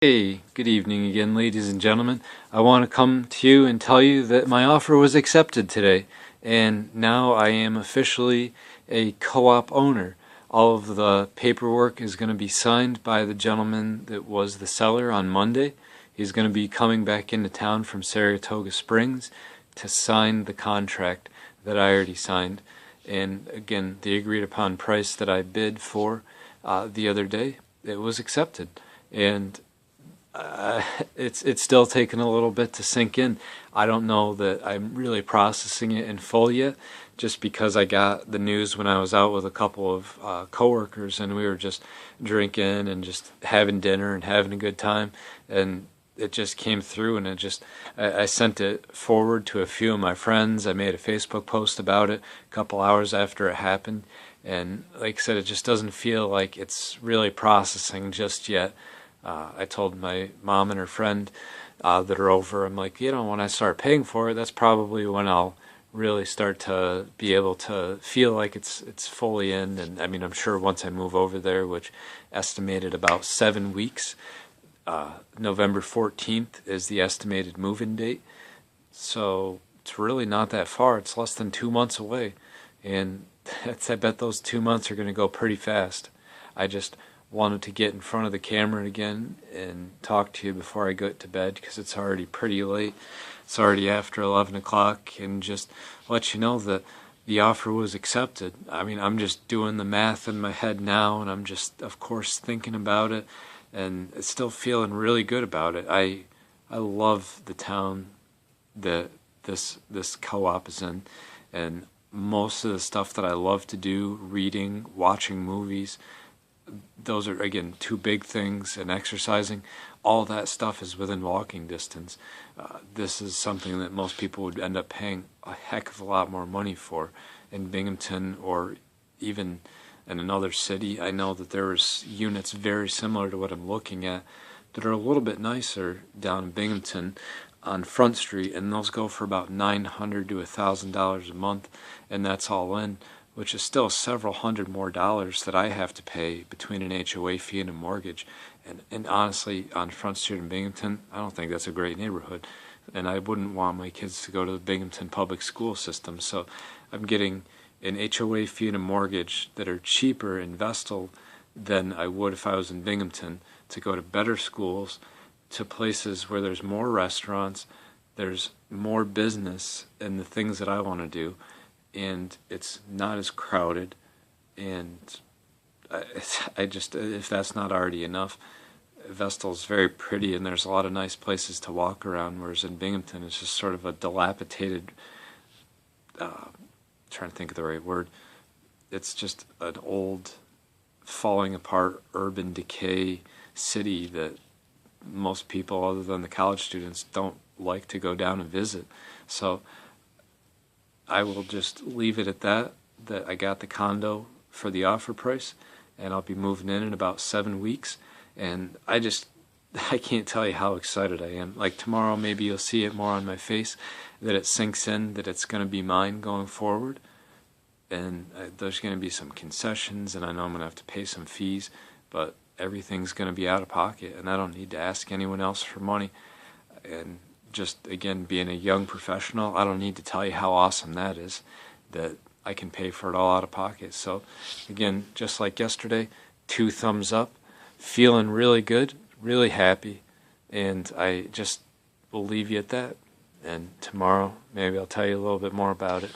Hey, good evening again, ladies and gentlemen. I want to come to you and tell you that my offer was accepted today, and now I am officially a co-op owner. All of the paperwork is going to be signed by the gentleman that was the seller on Monday. He's going to be coming back into town from Saratoga Springs to sign the contract that I already signed. And again, the agreed upon price that I bid for the other day, it was accepted. And it's still taking a little bit to sink in. I don't know that I'm really processing it in full yet, just because I got the news when I was out with a couple of coworkers, and we were just drinking and just having dinner and having a good time, and it just came through, and I sent it forward to a few of my friends. I made a Facebook post about it a couple hours after it happened, and like I said, it just doesn't feel like it's really processing just yet. I told my mom and her friend that are over, I'm like, when I start paying for it, that's probably when I'll really start to be able to feel like it's fully in. And I mean, I'm sure once I move over there, which estimated about 7 weeks, November 14th is the estimated move-in date. So it's really not that far. It's less than 2 months away. And I bet those 2 months are going to go pretty fast. I just wanted to get in front of the camera again and talk to you before I go to bed, because it's already pretty late. It's already after 11 o'clock, and just let you know that the offer was accepted. I mean, I'm just doing the math in my head now, and I'm just, of course, thinking about it, and still feeling really good about it. I love the town that this co-op is in, and most of the stuff that I love to do, reading, watching movies, those are, again, two big things, and exercising, all that stuff is within walking distance. This is something that most people would end up paying a heck of a lot more money for in Binghamton, or even in another city. I know that there was units very similar to what I'm looking at that are a little bit nicer down in Binghamton on Front Street, and those go for about $900 to $1,000 a month, and that's all in, which is still several hundred more dollars that I have to pay between an HOA fee and a mortgage. And honestly, on Front Street in Binghamton, I don't think that's a great neighborhood. And I wouldn't want my kids to go to the Binghamton public school system. So I'm getting an HOA fee and a mortgage that are cheaper in Vestal than I would if I was in Binghamton, to go to better schools, to places where there's more restaurants, there's more business, and the things that I want to do. And it's not as crowded, and I just, if that's not already enough, Vestal's very pretty, and there's a lot of nice places to walk around, whereas in Binghamton it's just sort of a dilapidated, trying to think of the right word, it's just an old, falling apart, urban decay city that most people, other than the college students, don't like to go down and visit. So I will just leave it at that I got the condo for the offer price, and I'll be moving in about 7 weeks. And I can't tell you how excited I am. Like tomorrow, maybe you'll see it more on my face, that it sinks in that it's going to be mine going forward. And there's going to be some concessions, and I know I'm going to have to pay some fees, but everything's going to be out of pocket, and I don't need to ask anyone else for money. And just, again, being a young professional, I don't need to tell you how awesome that is, that I can pay for it all out of pocket. So again, just like yesterday, 2 thumbs up, feeling really good, really happy, and I just will leave you at that. And tomorrow, maybe I'll tell you a little bit more about it.